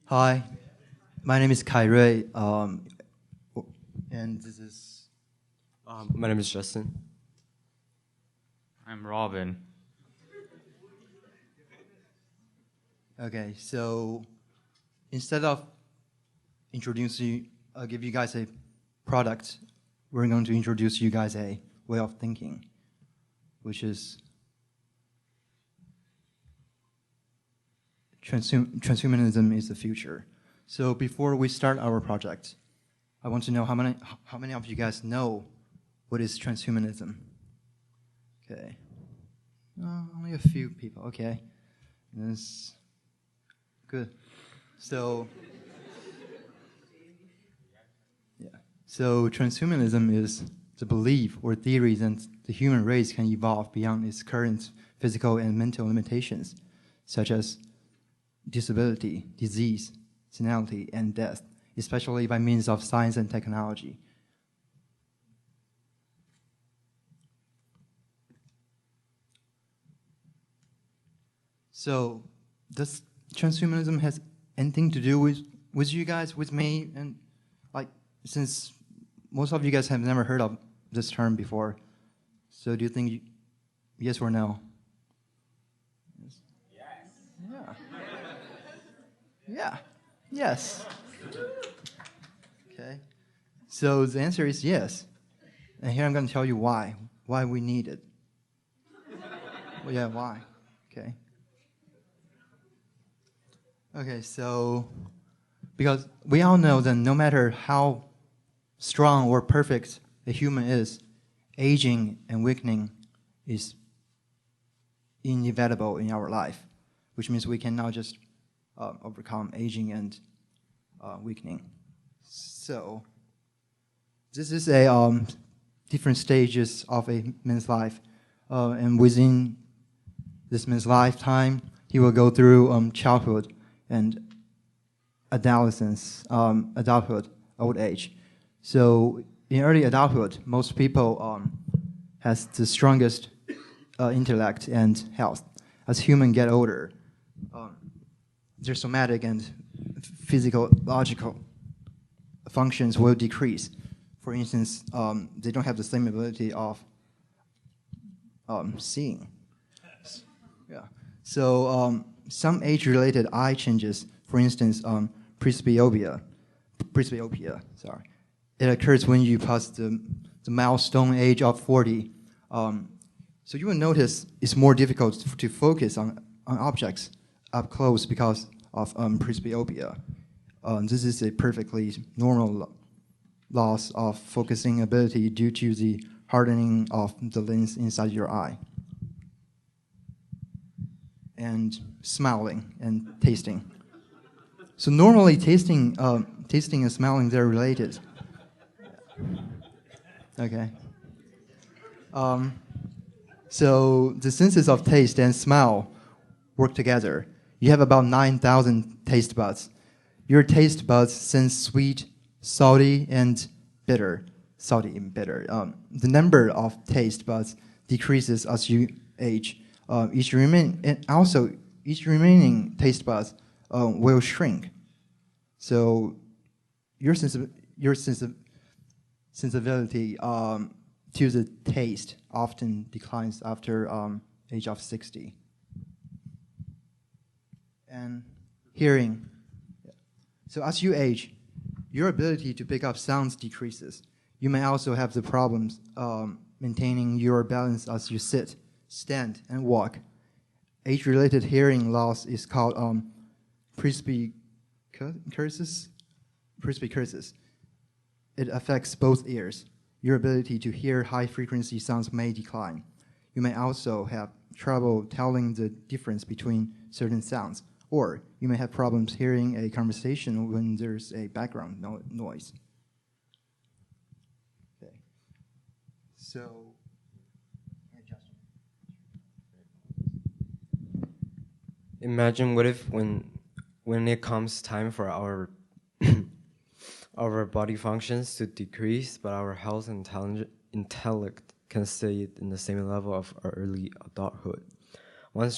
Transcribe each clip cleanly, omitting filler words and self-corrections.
Hi, my name is Kai and this is My name is Justin. I'm Robin. okay. So instead of introducing, give you guys a product, we're going to introduce you guys a way of thinking, which is transhumanism is the future. So before we start our project, I want to know how many of you guys know what is transhumanism? Okay, only a few people. Okay, that's good. So yeah, so transhumanism is the belief or theory that the human race can evolve beyond its current physical and mental limitations, such as disability, disease, senility, and death, especially by means of science and technology. So, does transhumanism has anything to do with you guys, with me, and like since most of you guys have never heard of this term before, so do you think yes or no? Yes. Yeah. Yeah. Yes. Okay. So the answer is yes. And here I'm going to tell you why we need it. Well, yeah, why? Okay. Okay, so because we all know that no matter how strong or perfect a human is, aging and weakening is inevitable in our life, which means we cannot just overcome aging and weakening. So this is a different stages of a man's life, and within this man's lifetime, he will go through childhood and adolescence, adulthood, old age. So in early adulthood, most people has the strongest intellect and health. As humans get older, their somatic and physiological functions will decrease. For instance, they don't have the same ability of seeing. Yeah. So some age-related eye changes, for instance, presbyopia. Sorry, it occurs when you pass the milestone age of 40. So you will notice it's more difficult to focus on objects up close because of presbyopia. This is a perfectly normal loss of focusing ability due to the hardening of the lens inside your eye. And smelling and tasting. So normally tasting and smelling, they're related. Okay. So the senses of taste and smell work together. You have about 9,000 taste buds. Your taste buds sense sweet, salty, and bitter. Salty and bitter. The number of taste buds decreases as you age. Each remaining taste buds will shrink. So your sensibility to the taste often declines after age of 60. And hearing. So as you age, your ability to pick up sounds decreases. You may also have the problems maintaining your balance as you sit, stand, and walk. Age-related hearing loss is called presbycusis. It affects both ears. Your ability to hear high-frequency sounds may decline. You may also have trouble telling the difference between certain sounds, or you may have problems hearing a conversation when there's a background noise. Okay. So, Imagine what if when it comes time for our our body functions to decrease, but our health and intellect can stay in the same level of our early adulthood. Once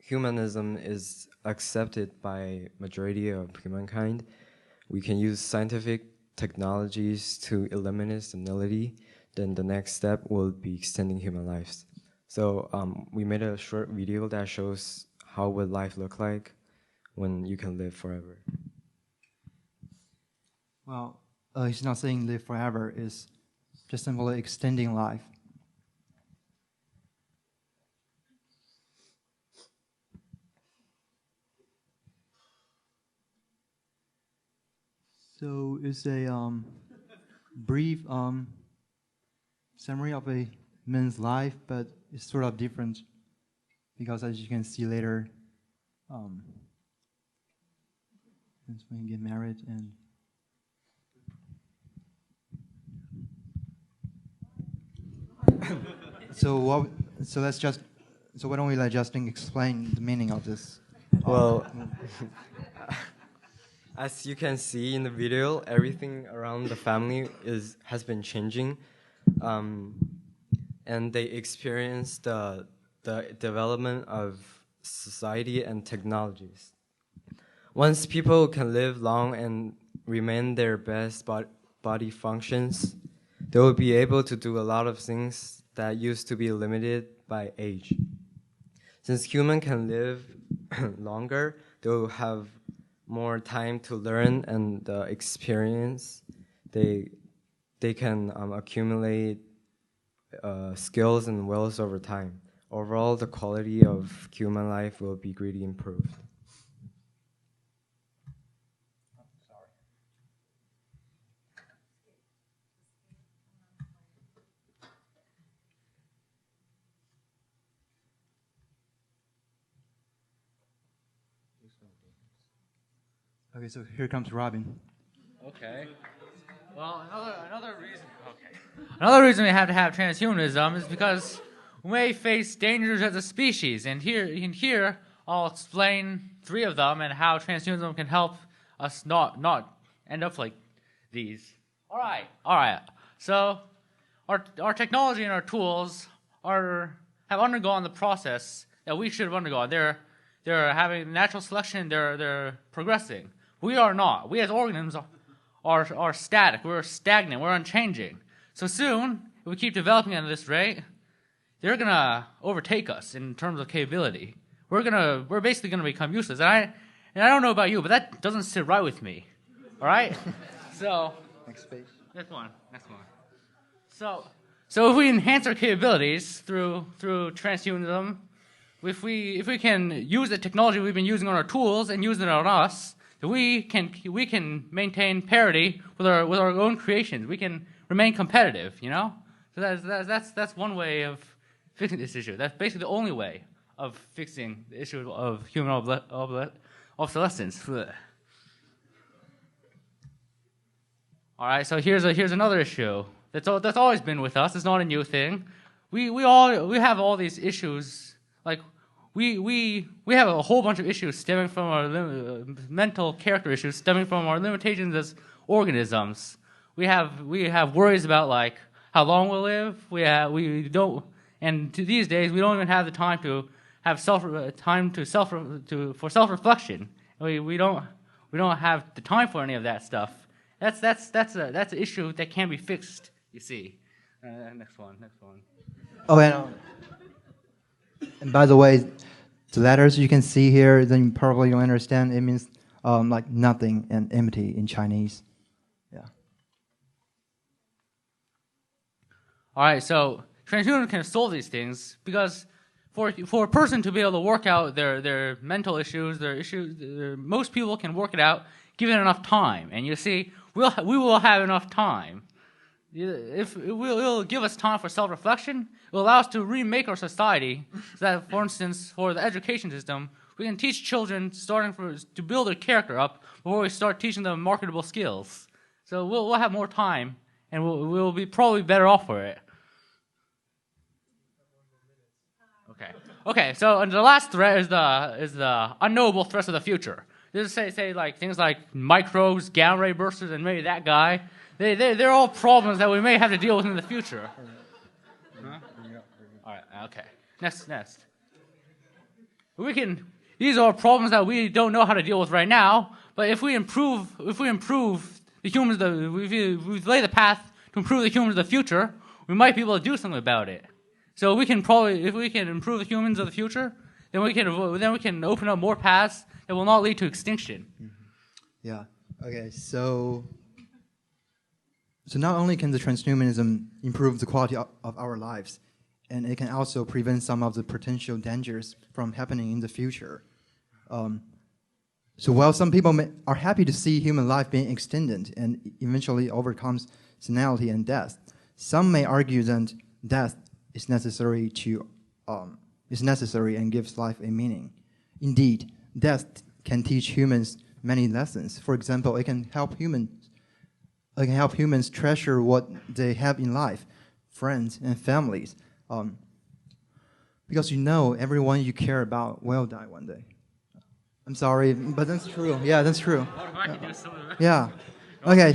humanism is accepted by majority of humankind, we can use scientific technologies to eliminate senility, then the next step will be extending human lives. So we made a short video that shows how would life look like when you can live forever. Well, he's not saying live forever, it's just simply extending life. So it's a brief summary of a man's life, but it's sort of different because, as you can see later, that's when you get married and so why don't we let Justin explain the meaning of this? Well, as you can see in the video, everything around the family has been changing, and they experience the development of society and technologies. Once people can live long and remain their best body functions, they will be able to do a lot of things that used to be limited by age. Since humans can live longer, they will have more time to learn and experience. They can accumulate skills and wills over time. Overall, the quality of human life will be greatly improved. Okay, so here comes Robin. Okay. Well, another reason. Okay. Another reason we have to have transhumanism is because we may face dangers as a species, and here I'll explain 3 of them and how transhumanism can help us not end up like these. All right. So our technology and our tools have undergone the process that we should have undergone. They're having natural selection. They're progressing. We are not. We as organisms are static. We're stagnant. We're unchanging. So soon, if we keep developing at this rate, they're gonna overtake us in terms of capability. We're basically gonna become useless. And I don't know about you, but that doesn't sit right with me. All right. So Next page. Next one. So if we enhance our capabilities through transhumanism, if we can use the technology we've been using on our tools and use it on us, then we can maintain parity with our own creations. We can remain competitive, you know. So that's one way of fixing this issue. That's basically the only way of fixing the issue of human obsolescence. All right. So here's another issue that's always been with us. It's not a new thing. We have all these issues like. We have a whole bunch of issues stemming from our mental character issues stemming from our limitations as organisms. We have worries about like how long we'll live. We don't, and these days we don't even have the time to have for self-reflection. We don't have the time for any of that stuff. That's an issue that can be fixed. You see. Next one. Oh, and by the way, the letters you can see here, then you probably don't understand. It means like nothing and empty in Chinese. Yeah. All right, so transhumanism can solve these things because for a person to be able to work out their mental issues, most people can work it out given enough time. And you see, we will have enough time. If it will give us time for self-reflection, it will allow us to remake our society. So that, for instance, for the education system, we can teach children to build their character up before we start teaching them marketable skills. So we'll have more time, and we'll be probably better off for it. Okay. So the last threat is the unknowable threats of the future. This is say like things like microbes, gamma ray bursters, and maybe that guy. They're all problems that we may have to deal with in the future. Huh? All right. Okay. Next. These are problems that we don't know how to deal with right now. But if we improve the humans, if we lay the path to improve the humans of the future, we might be able to do something about it. So we can probably, if we can improve the humans of the future, then we can open up more paths that will not lead to extinction. Yeah. Okay. So not only can the transhumanism improve the quality of our lives, and it can also prevent some of the potential dangers from happening in the future. So while some people are happy to see human life being extended and eventually overcomes senility and death, some may argue that death is necessary and gives life a meaning. Indeed, death can teach humans many lessons. For example, it can help humans treasure what they have in life, friends and families. Because everyone you care about will die one day. I'm sorry, but that's true. Yeah, that's true. What if I can do something about it? Yeah. Okay.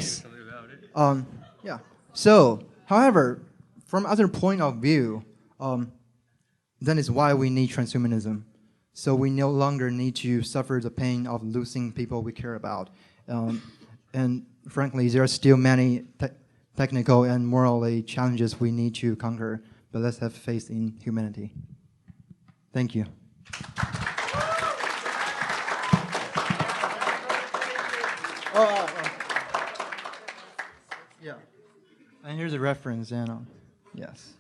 Yeah. So, however, from other point of view, that is why we need transhumanism. So we no longer need to suffer the pain of losing people we care about. And frankly, there are still many technical and morally challenges we need to conquer, but let's have faith in humanity. Thank you. Yeah. And here's a reference, and yes.